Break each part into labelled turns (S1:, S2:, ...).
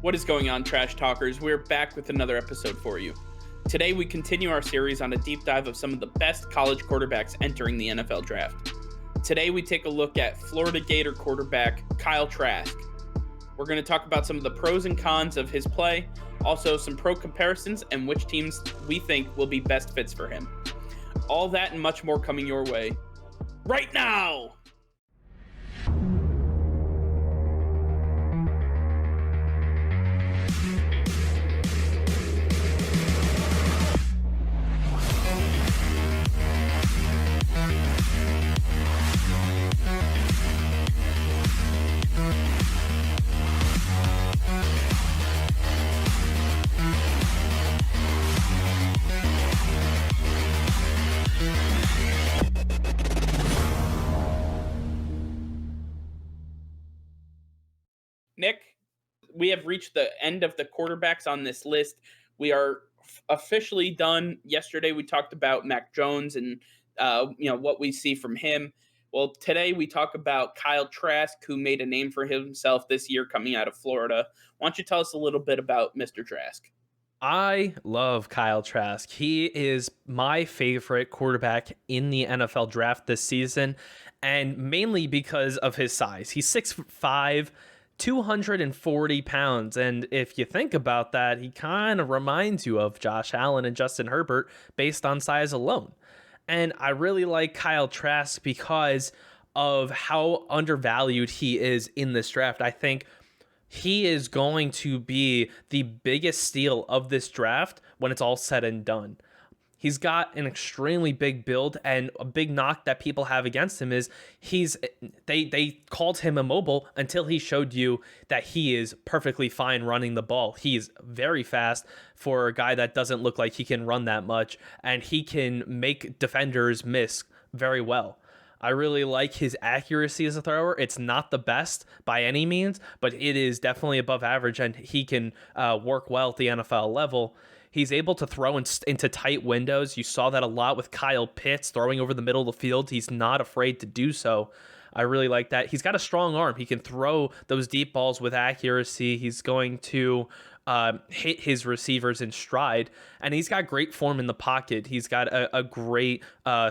S1: What is going on, Trash Talkers? We're back with another episode for you. Today, we continue our series on a deep dive of some of the best college quarterbacks entering the NFL draft. Today, we take a look at Florida Gator quarterback Kyle Trask. We're going to talk about some of the pros and cons of his play, also some pro comparisons, and which teams we think will be best fits for him. All that and much more coming your way right now! Nick, we have reached the end of the quarterbacks on this list. We are officially done. Yesterday, we talked about Mac Jones and what we see from him. Well, today we talk about Kyle Trask, who made a name for himself this year coming out of Florida. Why don't you tell us a little bit about Mr. Trask?
S2: I love Kyle Trask. He is my favorite quarterback in the NFL draft this season, and mainly because of his size. He's 6'5", 240 pounds, and if you think about that, he kind of reminds you of Josh Allen and Justin Herbert based on size alone. And I really like Kyle Trask because of how undervalued he is in this draft. I think he is going to be the biggest steal of this draft when it's all said and done. He's got an extremely big build, and a big knock that people have against him is they called him immobile until he showed you that he is perfectly fine running the ball. He's very fast for a guy that doesn't look like he can run that much, and he can make defenders miss very well. I really like his accuracy as a thrower. It's not the best by any means, but it is definitely above average, and he can work well at the NFL level. He's able to throw into tight windows. You saw that a lot with Kyle Pitts throwing over the middle of the field. He's not afraid to do so. I really like that. He's got a strong arm. He can throw those deep balls with accuracy. He's going to hit his receivers in stride, and he's got great form in the pocket. He's got a great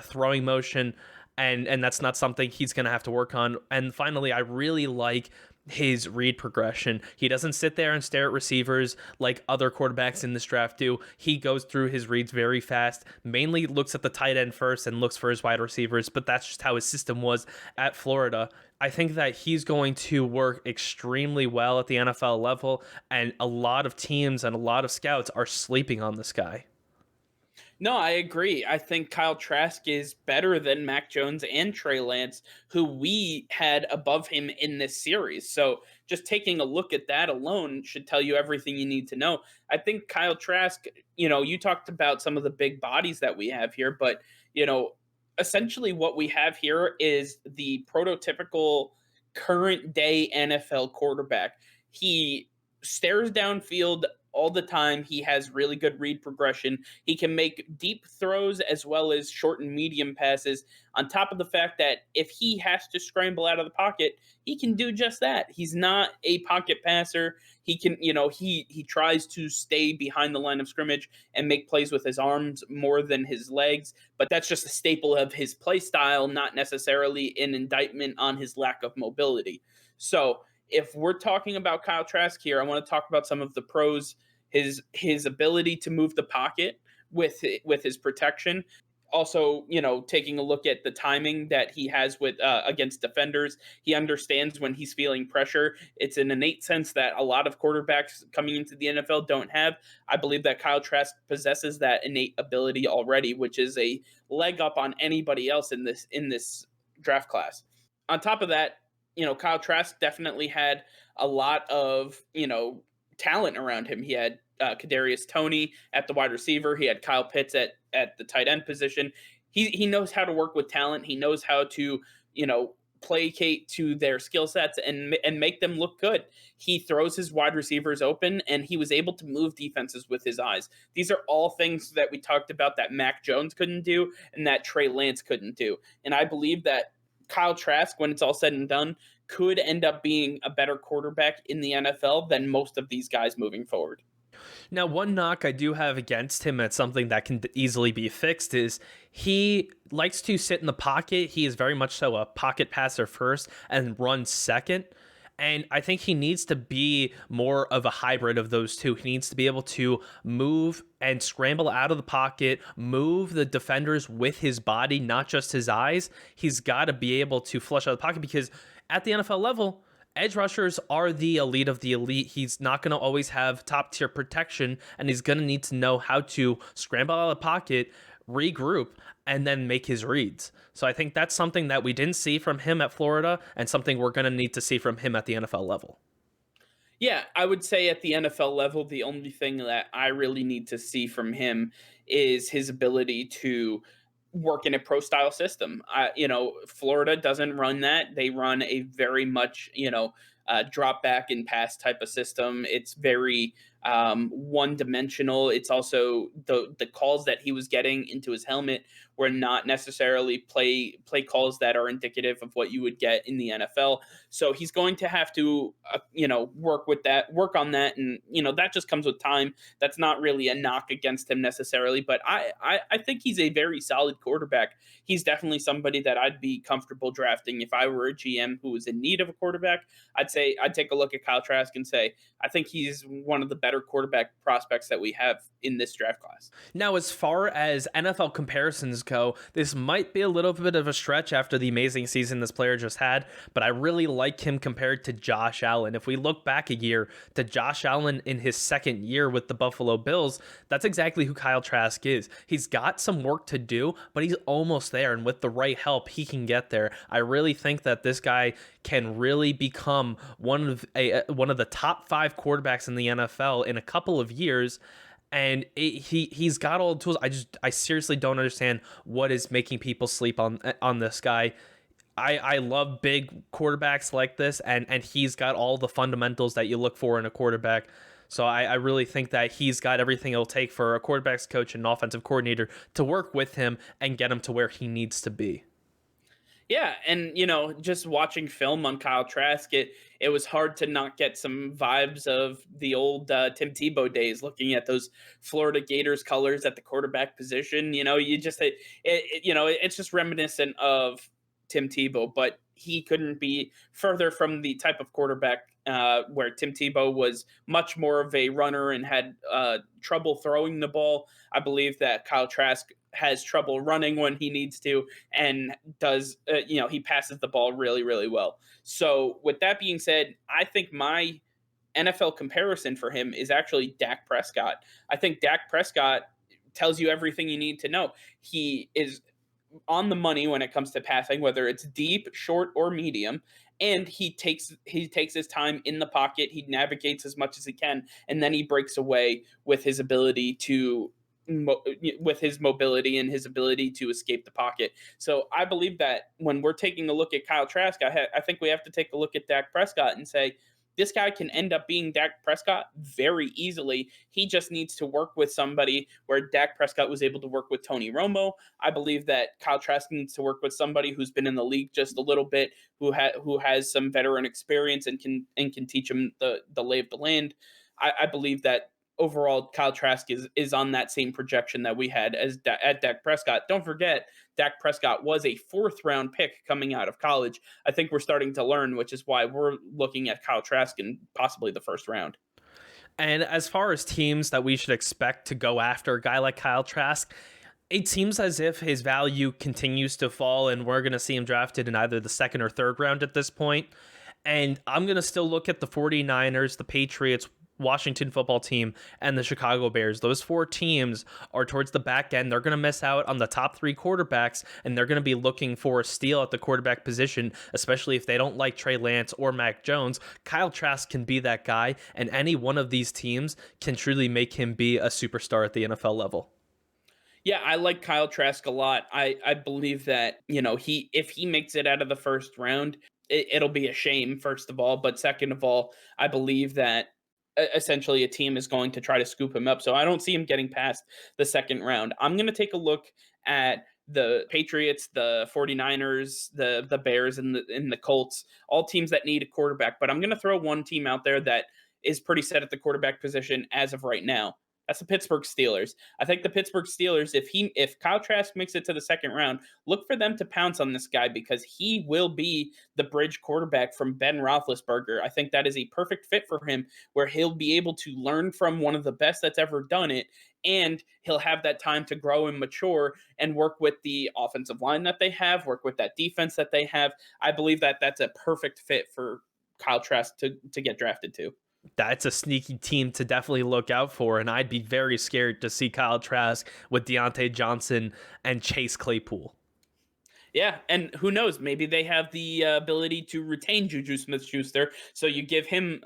S2: throwing motion, and that's not something he's going to have to work on. And finally, I really like his read progression. He doesn't sit there and stare at receivers like other quarterbacks in this draft do. He goes through his reads very fast, mainly looks at the tight end first and looks for his wide receivers, but that's just how his system was at Florida. I think that he's going to work extremely well at the NFL level, and a lot of teams and a lot of scouts are sleeping on this guy.
S1: No, I agree. I think Kyle Trask is better than Mac Jones and Trey Lance, who we had above him in this series. So just taking a look at that alone should tell you everything you need to know. I think Kyle Trask, you talked about some of the big bodies that we have here, but, essentially what we have here is the prototypical current day NFL quarterback. He stares downfield all the time. He has really good read progression. He can make deep throws as well as short and medium passes, on top of the fact that if he has to scramble out of the pocket, he can do just that. He's not a pocket passer. He can, he tries to stay behind the line of scrimmage and make plays with his arms more than his legs, but that's just a staple of his play style, not necessarily an indictment on his lack of mobility. So if we're talking about Kyle Trask here, I want to talk about some of the pros. His ability to move the pocket with his protection. Also, taking a look at the timing that he has with against defenders. He understands when he's feeling pressure. It's an innate sense that a lot of quarterbacks coming into the NFL don't have. I believe that Kyle Trask possesses that innate ability already, which is a leg up on anybody else in this draft class. On top of that, Kyle Trask definitely had a lot of, talent around him. He had Kadarius Toney at the wide receiver. He had Kyle Pitts at the tight end position. He knows how to work with talent. He knows how to, placate to their skill sets and make them look good. He throws his wide receivers open, and he was able to move defenses with his eyes. These are all things that we talked about that Mac Jones couldn't do and that Trey Lance couldn't do. And I believe that Kyle Trask, when it's all said and done, could end up being a better quarterback in the NFL than most of these guys moving forward.
S2: Now, one knock I do have against him, and it's something that can easily be fixed, is he likes to sit in the pocket. He is very much so a pocket passer first and run second. And I think he needs to be more of a hybrid of those two. He needs to be able to move and scramble out of the pocket, move the defenders with his body, not just his eyes. He's got to be able to flush out of the pocket because at the NFL level, edge rushers are the elite of the elite. He's not going to always have top tier protection, and he's going to need to know how to scramble out of the pocket, regroup, and then make his reads. So I think that's something that we didn't see from him at Florida and something we're going to need to see from him at the NFL level.
S1: Yeah, I would say at the NFL level, the only thing that I really need to see from him is his ability to work in a pro style system. Florida doesn't run that. They run a very much, drop back and pass type of system. It's very one dimensional. It's also the calls that he was getting into his helmet were not necessarily play calls that are indicative of what you would get in the NFL. So he's going to have to, work on that, and that just comes with time. That's not really a knock against him necessarily, but I think he's a very solid quarterback. He's definitely somebody that I'd be comfortable drafting if I were a GM who was in need of a quarterback. I'd say I'd take a look at Kyle Trask and say I think he's one of the better quarterback prospects that we have in this draft class.
S2: Now, as far as NFL comparisons go, this might be a little bit of a stretch after the amazing season this player just had, but I really like him compared to Josh Allen. If we look back a year to Josh Allen in his second year with the Buffalo Bills, that's exactly who Kyle Trask is. He's got some work to do, but he's almost there, and with the right help, he can get there. I really think that this guy can really become one of the top 5 quarterbacks in the NFL in a couple of years. And he's got all the tools. I seriously don't understand what is making people sleep on this guy. I love big quarterbacks like this, and he's got all the fundamentals that you look for in a quarterback. So I really think that he's got everything it'll take for a quarterback's coach and an offensive coordinator to work with him and get him to where he needs to be.
S1: Yeah, and just watching film on Kyle Trask, it was hard to not get some vibes of the old Tim Tebow days. Looking at those Florida Gators colors at the quarterback position, it's just reminiscent of Tim Tebow, but he couldn't be further from the type of quarterback where Tim Tebow was much more of a runner and had trouble throwing the ball. I believe that Kyle Trask has trouble running when he needs to, and he passes the ball really, really well. So, with that being said, I think my NFL comparison for him is actually Dak Prescott. I think Dak Prescott tells you everything you need to know. He is on the money when it comes to passing, whether it's deep, short, or medium. And he takes his time in the pocket. He navigates as much as he can, and then he breaks away with his ability to with his mobility and his ability to escape the pocket. So I believe that when we're taking a look at Kyle Trask, I think we have to take a look at Dak Prescott and say this guy can end up being Dak Prescott very easily. He just needs to work with somebody where Dak Prescott was able to work with Tony Romo. I believe that Kyle Trask needs to work with somebody who's been in the league just a little bit, who has some veteran experience and can teach him the lay of the land. I believe that overall Kyle Trask is on that same projection that we had at Dak Prescott. Don't forget, Dak Prescott was a 4th-round pick coming out of college. I think we're starting to learn, which is why we're looking at Kyle Trask in possibly the 1st round.
S2: And as far as teams that we should expect to go after a guy like Kyle Trask, it seems as if his value continues to fall, and we're going to see him drafted in either the 2nd or 3rd round at this point. And I'm going to still look at the 49ers, the Patriots, Washington football team, and the Chicago Bears. Those 4 teams are towards the back end. They're going to miss out on the top 3 quarterbacks, and they're going to be looking for a steal at the quarterback position, especially if they don't like Trey Lance or Mac Jones. Kyle Trask can be that guy, and any one of these teams can truly make him be a superstar at the NFL level.
S1: Yeah, I like Kyle Trask a lot. I believe that, if he makes it out of the 1st round, it'll be a shame, first of all. But second of all, I believe that essentially a team is going to try to scoop him up. So I don't see him getting past the 2nd round. I'm going to take a look at the Patriots, the 49ers, the Bears, and the Colts, all teams that need a quarterback. But I'm going to throw one team out there that is pretty set at the quarterback position as of right now. That's the Pittsburgh Steelers. I think the Pittsburgh Steelers, if Kyle Trask makes it to the second round, look for them to pounce on this guy because he will be the bridge quarterback from Ben Roethlisberger. I think that is a perfect fit for him, where he'll be able to learn from one of the best that's ever done it, and he'll have that time to grow and mature and work with the offensive line that they have, work with that defense that they have. I believe that that's a perfect fit for Kyle Trask to get drafted to.
S2: That's a sneaky team to definitely look out for, and I'd be very scared to see Kyle Trask with Deontay Johnson and Chase Claypool.
S1: Yeah, and who knows? Maybe they have the ability to retain Juju Smith-Schuster. So you get him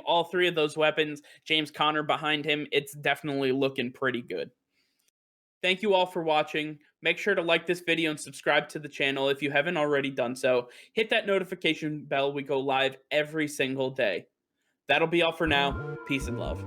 S1: all three of those weapons. James Conner behind him. It's definitely looking pretty good. Thank you all for watching. Make sure to like this video and subscribe to the channel if you haven't already done so. Hit that notification bell. We go live every single day. That'll be all for now. Peace and love.